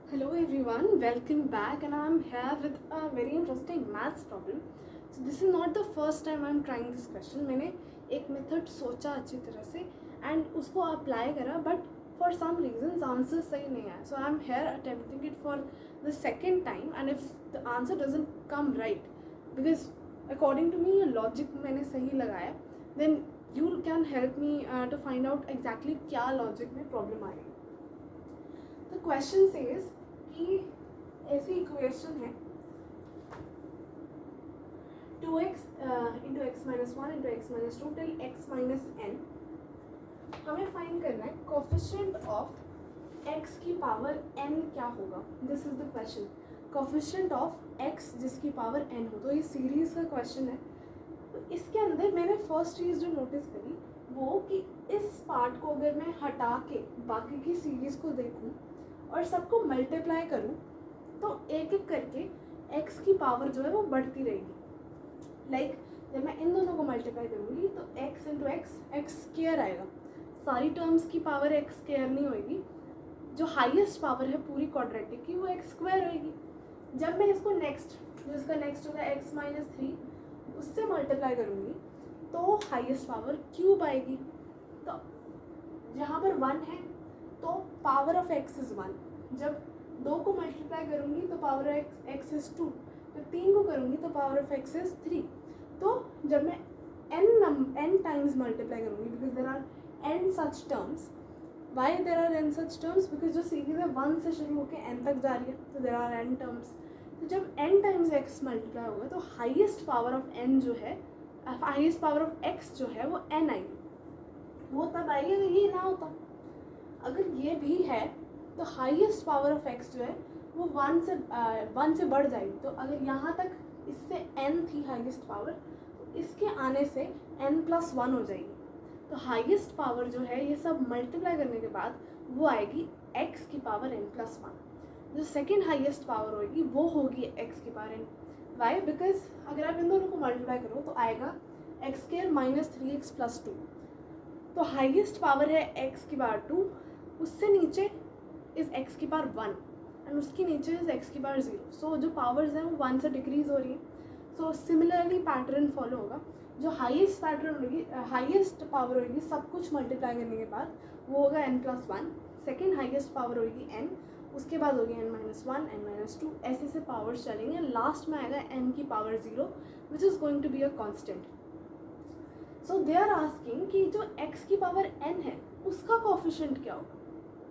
Hello everyone, welcome back and I'm here with a very interesting maths problem. So this is not the first time I'm trying this question. मैंने एक method सोचा अच्छी तरह से and उसको apply करा but for some reasons answer सही नहीं आया. So I'm here attempting it for the second time and if the answer doesn't come right because according to me ये logic मैंने सही लगाया then you can help me to find out exactly क्या logic में problem आएगी. The question says कि ऐसी equation है 2x into x minus one into x minus two till x minus n. हमें फाइंड करना है कोफिशिएंट ऑफ x की पावर n क्या होगा. This is the question. Coefficient of x जिसकी पावर n हो. तो ये सीरीज का क्वेश्चन है. तो इसके अंदर मैंने फर्स्ट चीज़ जो नोटिस करी वो कि इस पार्ट को अगर मैं हटा के बाकी की सीरीज़ को देखूं और सबको मल्टीप्लाई करूं तो एक एक करके x की पावर जो है वो बढ़ती रहेगी. लाइक जब मैं इन दोनों को मल्टीप्लाई करूंगी तो x इंटू एक्स स्क्वायर आएगा. सारी टर्म्स की पावर x स्क्वायर नहीं होगी. जो हाईएस्ट पावर है पूरी क्वाड्रेटिक की वो x स्क्वायर होगी. जब मैं इसको नेक्स्ट जो इसका नेक्स्ट होगा x माइनस थ्री उससे मल्टीप्लाई करूंगी तो हाईएस्ट पावर क्यूब आएगी. तो जहाँ पर वन है तो power of x is one. जब दो को मल्टीप्लाई करूँगी तो power of x is two. जब तीन को करूँगी तो power of x is three. तो जब मैं n टाइम्स मल्टीप्लाई करूँगी because there are n such terms. Why there are n such terms? Because जो सीरीज है वन से शुरू होकर n तक जा रही है तो देर आर n टर्म्स. तो जब n टाइम्स x मल्टीप्लाई होगा तो हाइएस्ट पावर ऑफ n जो है हाइएस्ट पावर ऑफ x जो है वो n आएगी. वो तब आएगी अगर ये ना होता. अगर ये भी है तो हाईएस्ट पावर ऑफ x जो है वो वन से बढ़ जाएगी. तो अगर यहाँ तक इससे n थी हाईएस्ट पावर तो इसके आने से n प्लस वन हो जाएगी. तो हाईएस्ट पावर जो है ये सब मल्टीप्लाई करने के बाद वो आएगी x की पावर n प्लस वन. जो सेकेंड हाईएस्ट पावर होगी वो होगी x की पावर n. वाई? बिकॉज अगर आप इन दोनों को मल्टीप्लाई करो तो आएगा x square minus three x plus two. तो हाईएस्ट पावर है x की पावर टू. उससे नीचे इज़ x की पावर वन एंड उसके नीचे इज़ x की पावर ज़ीरो. सो जो पावर्स हैं वो वन से डिक्रीज़ हो रही है. सो सिमिलरली पैटर्न फॉलो होगा. जो हाईएस्ट पैटर्न होगी हाईएस्ट पावर होगी सब कुछ मल्टीप्लाई करने के बाद वो होगा n plus one. Second highest power होगी n. उसके बाद होगी n minus one n minus two. ऐसे से पावर्स चलेंगे. लास्ट में आएगा n की power zero which is going to be a constant. So they are asking कि जो x की पावर n है उसका कोफिशिएंट क्या होगा.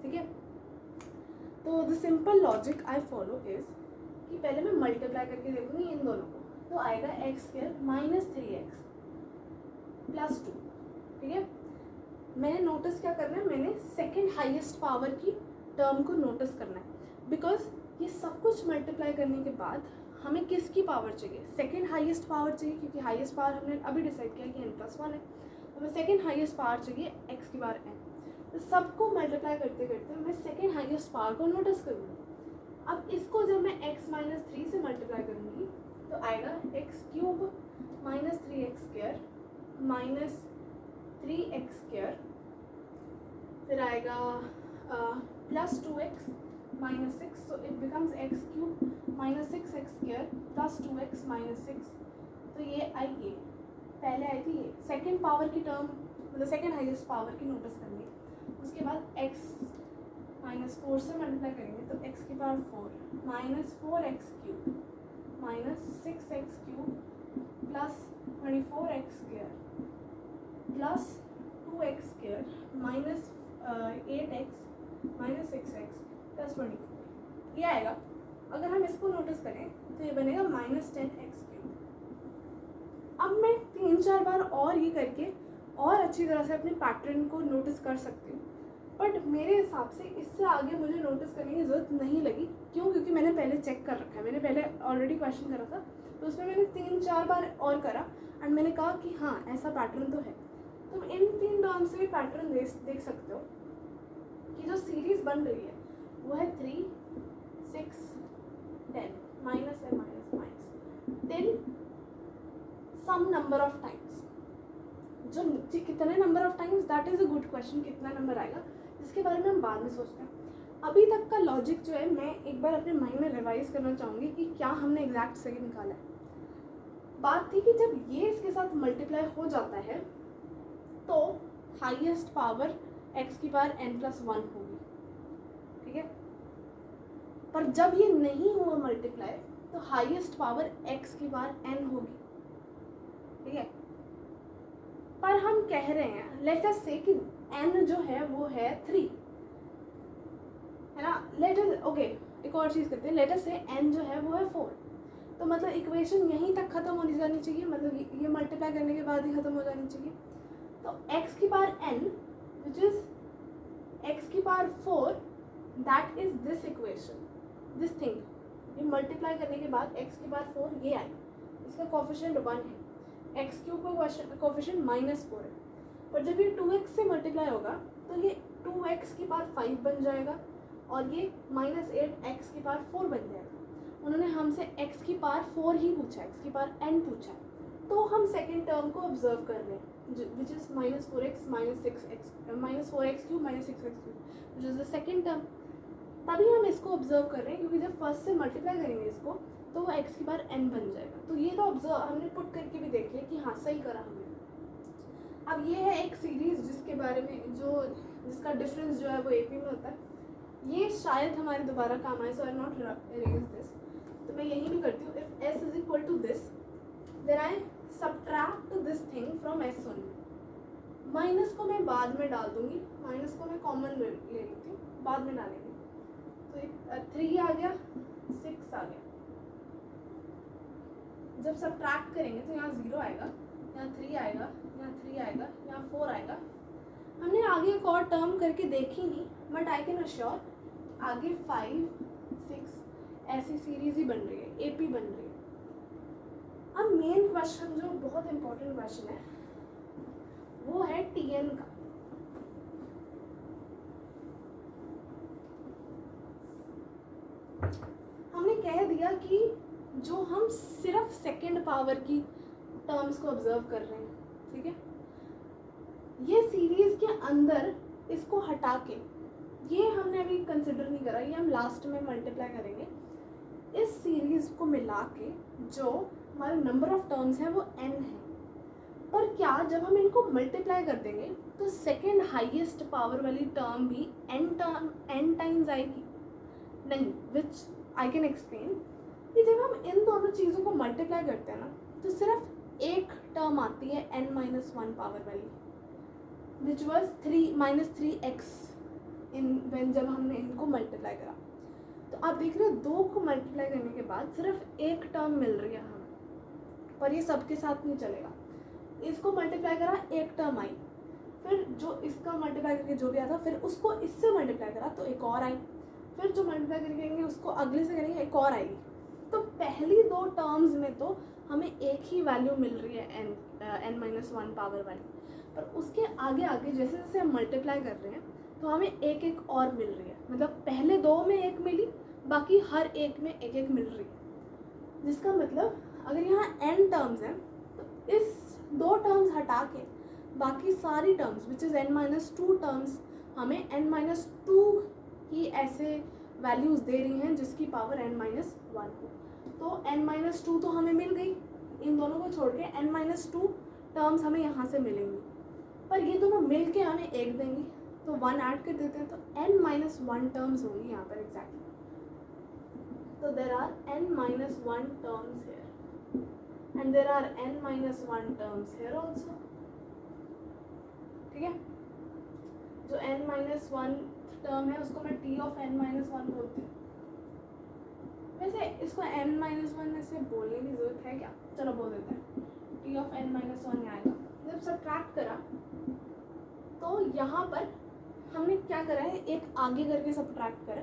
ठीक है. तो the simple logic I follow is कि पहले मैं मल्टीप्लाई करके देखूंगी इन दोनों को तो आएगा x square minus three x plus two. ठीक है. मैंने नोटिस क्या करना है मैंने सेकेंड हाईएस्ट पावर की टर्म को नोटिस करना है. बिकॉज ये सब कुछ मल्टीप्लाई करने के बाद हमें किसकी पावर चाहिए. सेकेंड हाईएस्ट पावर चाहिए क्योंकि हाईएस्ट पावर हमने अभी डिसाइड किया कि n प्लस वन है. तो हमें सेकेंड हाईएस्ट पावर चाहिए x की पावर n. तो सबको मल्टीप्लाई करते करते मैं सेकेंड हाईएस्ट पावर को नोटिस करूँगी. अब इसको जब मैं x माइनस थ्री से मल्टीप्लाई करूँगी तो आएगा x cube minus three x square minus three x square. फिर आएगा plus two x minus six. So it becomes x cube minus six x square plus two x minus six. तो ये आई ये पहले आई थी ये सेकेंड पावर की टर्म मतलब सेकेंड हाईएस्ट पावर की नोटिस करनी. उसके बाद x माइनस फोर से मल्टीप्लाई करेंगे तो x की power four minus four x cube minus six x cube plus twenty four x square plus two x square minus eight x minus six x plus twenty four. ये आएगा. अगर हम इसको notice करें तो ये बनेगा माइनस टेन एक्स क्यूब. अब मैं तीन चार बार और ये करके और अच्छी तरह से अपने पैटर्न को नोटिस कर सकती हूँ. बट मेरे हिसाब से इससे आगे मुझे नोटिस करने की ज़रूरत नहीं लगी. क्यों? क्योंकि मैंने पहले चेक कर रखा है. मैंने पहले ऑलरेडी क्वेश्चन करा था तो उसमें मैंने तीन चार बार और करा एंड मैंने कहा कि हाँ ऐसा पैटर्न तो है. तुम इन तीन टर्म्स से भी पैटर्न देख सकते हो कि जो सीरीज़ बन रही है वो है three six ten minus and minus minus till some number of times. जो कितने number of times that is a good question. कितना नंबर आएगा जिसके बारे में हम बाद में सोचते हैं. अभी तक का लॉजिक जो है मैं एक बार अपने माइंड में रिवाइज करना चाहूँगी कि क्या हमने एग्जैक्ट सही निकाला है। बात थी कि जब ये इसके साथ मल्टीप्लाई हो जाता है तो हाईएस्ट पावर x की पावर n+1 होगी, ठीक है। पर जब ये नहीं हुआ मल्टीप्लाई तो हाईएस्ट पावर x की पावर n होगी, ठीक है। पर हम कह रहे हैं लेट अस से कि n जो है वो है 3, है ना। लेट अस ओके एक और चीज़ करते हैं, लेट अस से n जो है वो है 4, तो मतलब इक्वेशन यहीं तक ख़त्म होनी जानी चाहिए, मतलब ये मल्टीप्लाई करने के बाद ही ख़त्म हो जानी चाहिए। तो x की power n which is x की power 4, that is this equation, this thing. ये मल्टीप्लाई करने के बाद x की पावर 4 ये आई, इसका कोफिशिएंट 1 है, x क्यूब का कोफिशिएंट -4 है। पर जब ये 2x से मल्टीप्लाई होगा तो ये 2x की पावर 5 बन जाएगा और ये -8x की पावर 4 बन जाएगा। उन्होंने हमसे x की पावर 4 ही पूछा, x की पावर n पूछा, तो हम सेकेंड टर्म को ऑब्जर्व कर रहे हैं which is -4x -4x cube -6x cube which is the second term. तभी हम इसको ऑब्जर्व कर रहे हैं क्योंकि जब फर्स्ट से मल्टीप्लाई करेंगे इसको तो वो x की पावर n बन जाएगा। तो ये तो ऑब्जर्व हमने पुट करके भी देख लिया कि हाँ सही करा हमने। अब ये है एक सीरीज जिसके बारे में जिसका डिफरेंस जो है वो AP में होता है, ये शायद हमारे दोबारा काम आए, so I not erase this. तो मैं यही भी करती हूँ, if s is equal to this then I subtract this thing from s only. Minus को मैं बाद में डाल दूंगी, माइनस को मैं कॉमन ले लेती हूँ, बाद में डालेंगे। तो 3 आ गया, 6 आ गया। जब सब्ट्रैक्ट करेंगे तो यहाँ 0 आएगा, यहाँ 3 आएगा, यहाँ 3 आएगा, यहाँ 4 आएगा। हमने आगे एक और टर्म करके देखी नहीं, बट आई कैन अश्योर आगे 5 6 ऐसी सीरीज ही बन रही है, AP बन रही है। अब मेन क्वेश्चन जो बहुत इम्पोर्टेंट क्वेश्चन है वो है TN का। हमने कह दिया कि जो हम सिर्फ सेकेंड पावर की टर्म्स को ऑब्जर्व कर रहे हैं, ठीक है। ये सीरीज के अंदर इसको हटा के, ये हमने अभी कंसिडर नहीं करा, ये हम लास्ट में मल्टीप्लाई करेंगे। इस सीरीज को मिला के जो हमारे नंबर ऑफ टर्म्स हैं वो n है। पर क्या जब हम इनको मल्टीप्लाई कर देंगे तो सेकेंड हाईएस्ट पावर वाली टर्म भी n टाइम्स आएगी? नहीं, विच आई कैन एक्सप्लेन कि जब हम इन दोनों चीज़ों को मल्टीप्लाई करते हैं ना तो सिर्फ एक टर्म आती है n-1 पावर वाली, विच वॉज -3x इन जब हमने इनको मल्टीप्लाई करा। तो आप देख रहे हो 2 को मल्टीप्लाई करने के बाद सिर्फ एक टर्म मिल रही है हमें, पर ये सबके साथ नहीं चलेगा। इसको मल्टीप्लाई करा, एक टर्म आई, फिर जो इसका मल्टीप्लाई करके जो भी आता फिर उसको इससे मल्टीप्लाई करा तो एक और आई, फिर जो मल्टीप्लाई करके करेंगे उसको अगले से करेंगे एक और आएगी। तो पहली 2 टर्म्स में तो हमें एक ही वैल्यू मिल रही है n-1 पावर वाली, पर उसके आगे आगे जैसे जैसे हम मल्टीप्लाई कर रहे हैं तो हमें एक एक और मिल रही है। मतलब पहले 2 में एक मिली, बाकी हर एक में एक एक मिल रही है। जिसका मतलब अगर यहाँ n टर्म्स हैं तो इस 2 टर्म्स हटा के बाकी सारी terms which is n-2 terms हमें n-2 ही ऐसे वैल्यूज़ दे रही हैं जिसकी पावर n-1 हो। तो n-2 तो हमें मिल गई, इन दोनों को छोड़ के n-2 टर्म्स हमें यहाँ से मिलेंगी, पर ये दोनों मिल के हमें एक देंगी तो 1 ऐड कर देते हैं, तो n-1 टर्म्स होंगी यहाँ पर एग्जैक्टली। तो there are n-1 terms here and there are n-1 terms here also, ठीक है। जो n-1 टर्म है उसको मैं t ऑफ n-1 बोलती हूँ। वैसे इसको n-1 ऐसे बोलने की ज़रूरत है क्या? चलो बोल देते हैं, t ऑफ n-1 आएगा। जब सब्ट्रैक्ट करा तो यहाँ पर हमने क्या करा है, एक आगे करके सब्ट्रैक्ट करा,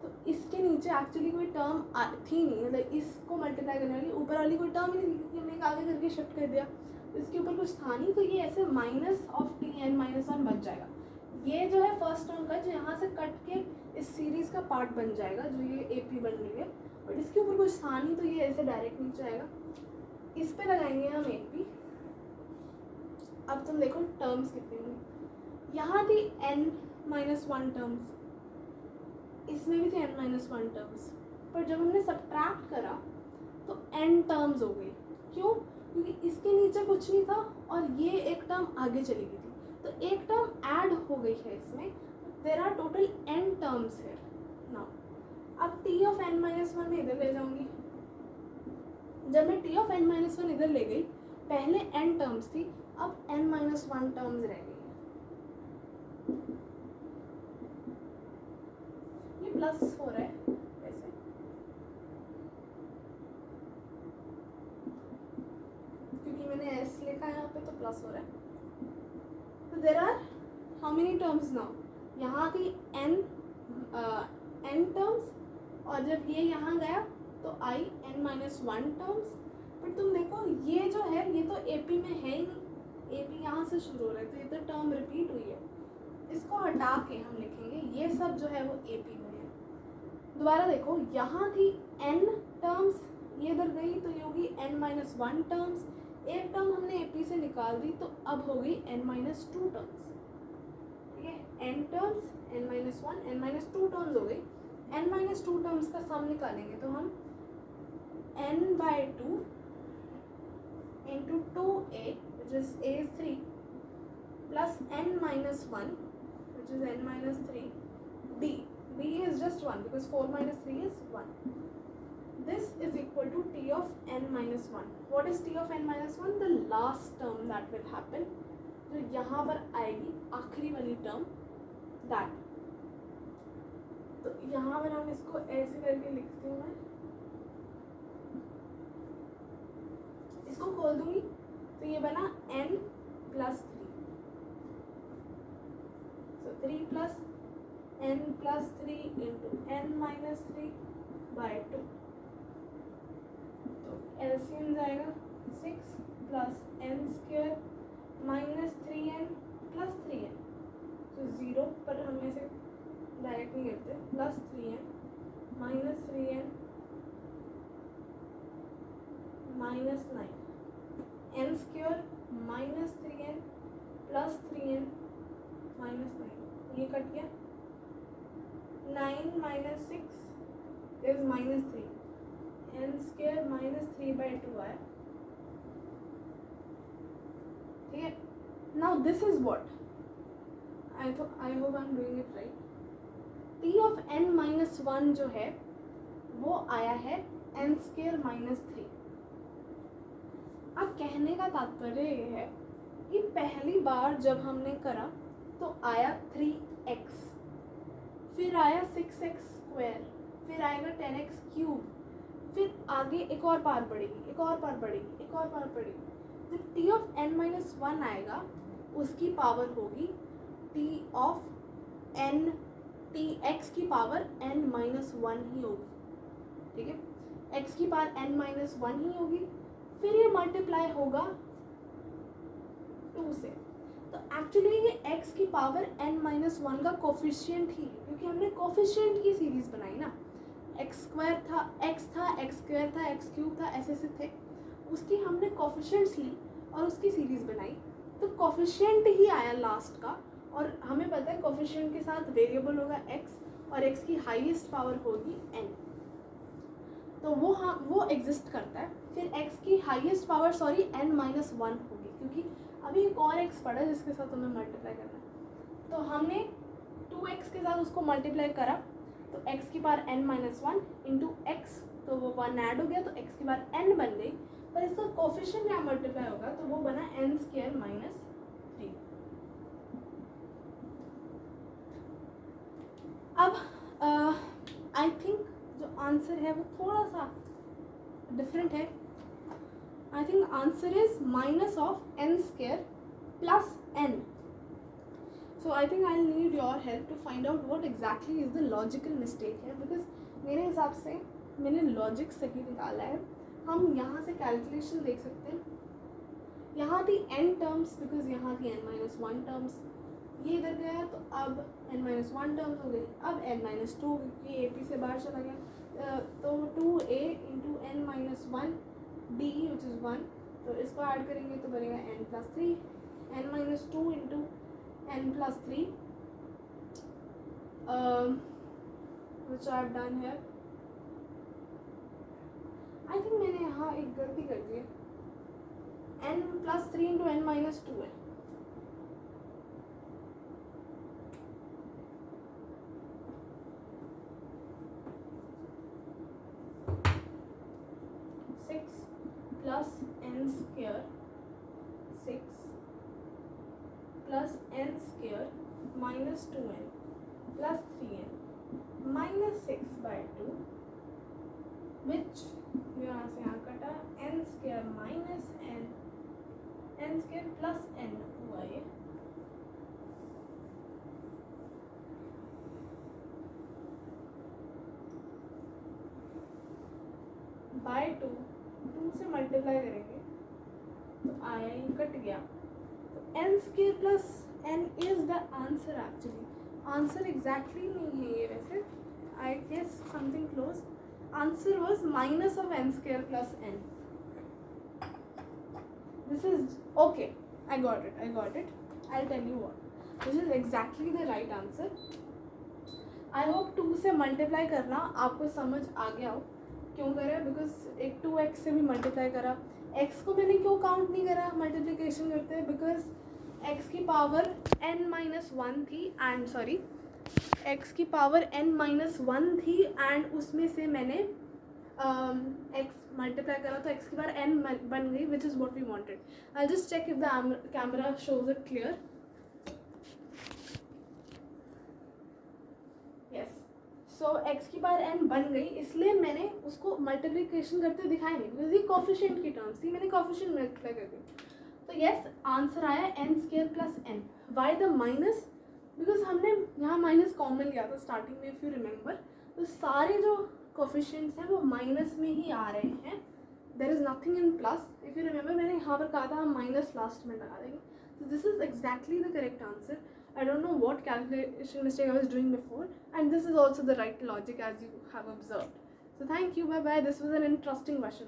तो इसके नीचे एक्चुअली कोई टर्म थी नहीं, मतलब इसको मल्टीप्लाई करने वाली ऊपर वाली कोई टर्म ही नहीं थी, हमने एक आगे करके शिफ्ट कर दिया, इसके ऊपर कुछ था नहीं, तो ये ऐसे माइनस ऑफ t(n-1) बच जाएगा। ये जो है फर्स्ट टर्म का जो यहाँ से कट के इस सीरीज़ का पार्ट बन जाएगा, जो ये AP बन रही है, और इसके ऊपर कुछ था नहीं तो ये ऐसे डायरेक्ट नीचे आएगा। इस पे लगाएंगे हम AP। अब तुम देखो टर्म्स कितनी हुई, यहाँ थी n-1 टर्म्स, इसमें भी थे n माइनस वन टर्म्स, पर जब हमने सब्ट्रैक्ट करा तो n टर्म्स हो गई। क्यों? क्योंकि इसके नीचे कुछ नहीं था और ये एक टर्म आगे चली गई थी, तो एक टर्म ऐड हो गई है इसमें। There are total n terms है नाउ। अब t of n minus one में इधर ले जाऊंगी। जब मैं t of n minus one इधर ले गई, पहले n टर्म्स थी, अब n माइनस वन टर्म्स रह गई। ये प्लस हो रहा है ऐसे, क्योंकि मैंने s लिखा है यहाँ पे तो प्लस हो रहा है। तो there are how many terms now? यहाँ थी n टर्म्स, और जब ये यहाँ गया तो आई n माइनस वन टर्म्स। पर तुम देखो ये जो है ये तो AP में है ही नहीं, AP यहाँ से शुरू हो रहा है, तो ये तो टर्म रिपीट हुई है। इसको हटा के हम लिखेंगे ये सब जो है वो AP में है। दोबारा देखो, यहाँ थी n टर्म्स, ये इधर गई तो ये होगी n माइनस वन टर्म्स। एक टर्म हमने AP से निकाल दी तो अब हो गई n माइनस टू टर्म्स। ठीक है, n terms n minus one, n minus to terms हो गई। n माइनस टू टर्म्स का सम निकालेंगे तो हम n by two into two a which is a is 3 plus n minus 1 which is n minus 3 b is just 1 because 4 minus 3 is 1. This is equal to t of n minus 1. What is t of n minus 1? The last term that will happen, जो यहाँ पर आएगी आखिरी वाली term, that. तो यहाँ पर हम इसको ऐसे करके लिखती हूँ मैं, इसको खोल दूंगी तो ये बना n plus 3, so 3 plus n plus 3 into n minus 3 by 2। तो एलसीएम जाएगा 6 plus n square minus 3n plus 3n, तो 0 पर हम ऐसे डायरेक्ट नहीं करते, plus 3n minus 3n minus 9, n square minus 3n plus 3n minus 9, ये cut गया। 9 minus 6 is minus 3, n square minus 3 by 2 आया। ठीक है, now this is what I hope I am doing it right. t of n minus one जो है वो आया है n स्क्वायर माइनस 3। अब कहने का तात्पर्य ये है कि पहली बार जब हमने करा तो आया 3x, फिर आया 6x स्क्वायर, फिर आएगा 10x क्यूब, फिर आगे एक और बार बढ़ेगी, एक और बार बढ़ेगी, एक और बार बढ़ेगी। जब t of n minus one आएगा उसकी पावर होगी t ऑफ n, x की पावर n माइनस वन ही होगी। ठीक है, x की पावर n माइनस वन ही होगी, फिर ये मल्टीप्लाई होगा 2 से। तो एक्चुअली ये x की पावर n माइनस वन का कोफिशिएंट ही है, क्योंकि हमने कोफिशिएंट की सीरीज बनाई ना, x स्क्वायर था, x था, x स्क्वायर था, x क्यूब था, ऐसे से थे, उसकी हमने कोफिशिएंट्स ली और उसकी सीरीज बनाई, तो कोफिशिएंट ही आया लास्ट का। और हमें पता है कोफिशिएंट के साथ वेरिएबल होगा x और x की हाईएस्ट पावर होगी n, तो वो एग्जिस्ट करता है। फिर x की highest power n minus one होगी, क्योंकि अभी एक और x पड़ा है जिसके साथ हमें मल्टीप्लाई करना है। तो हमने 2x के साथ उसको मल्टीप्लाई करा तो x की power n minus one into x, तो वो 1 ऐड हो गया तो x की पावर n बन गई, पर इसका कोफिशिएंट यहाँ मल्टीप्लाई होगा तो वो बना n स्क्वायर माइनस 3। अब आई थिंक जो आंसर है वो थोड़ा सा डिफरेंट है। I think answer is minus of n square plus n। So I think I need your help to find out what exactly is the logical mistake है, because मेरे हिसाब से मैंने लॉजिक सही निकाला है। हम यहाँ से कैलकुलेशन देख सकते हैं, यहाँ थी n टर्म्स बिकॉज यहाँ थी n माइनस वन टर्म्स, ये इधर गया तो अब n माइनस वन टर्म्स हो गई, अब n माइनस टू क्योंकि AP से बाहर चला गया, तो 2a into n minus one d which is 1, तो इसको ऐड करेंगे तो बनेगा n plus 3, n minus two into n plus 3, which I have done here. I think मैंने यहाँ एक गलती कर दी है. n plus 3 into n minus 2 है. Plus n square 6 plus n square minus 2n plus 3n minus 6 by 2 which यहाँ से यहाँ कटा n square minus n square plus n हुआ ये by 2 से मल्टीप्लाई करेंगे तो आया ये कट गया तो n square plus n is the answer. Actually answer exactly नहीं है ये वैसे. I guess something close. Answer was minus of n square plus n. This is okay. I got it. I tell you what. This is exactly the right answer. I hope 2 से multiply करना आपको समझ आ गया हो. क्यों करा? Because एक 2x से भी मल्टीप्लाई करा. x को मैंने क्यों काउंट नहीं करा मल्टीप्लिकेशन करते हैं? बिकॉज x की पावर n माइनस 1 थी एंड x की पावर n माइनस 1 थी एंड उसमें से मैंने x मल्टीप्लाई करा तो x की पावर n बन गई which is what we wanted. I just check if the camera shows it clear. So x की पावर n बन गई इसलिए मैंने उसको मल्टीप्लिकेशन करते दिखाया नहीं बिकॉज ये कोफिशिएंट की टर्म्स थी. मैंने कोफिशिएंट मल्टीप्लाई कर दी. तो यस आंसर आया n square plus n. Why the minus? Because हमने यहाँ माइनस कॉमन लिया था स्टार्टिंग में इफ़ यू रिमेंबर. तो सारे जो कोफिशिएंट्स हैं वो माइनस में ही आ रहे हैं. There is nothing in plus. If you remember मैंने यहाँ पर कहा था हम माइनस लास्ट में लगा देंगे. So this is exactly the correct answer. I don't know what calculation mistake I was doing before, and this is also the right logic as you have observed. So thank you. Bye bye. This was an interesting question.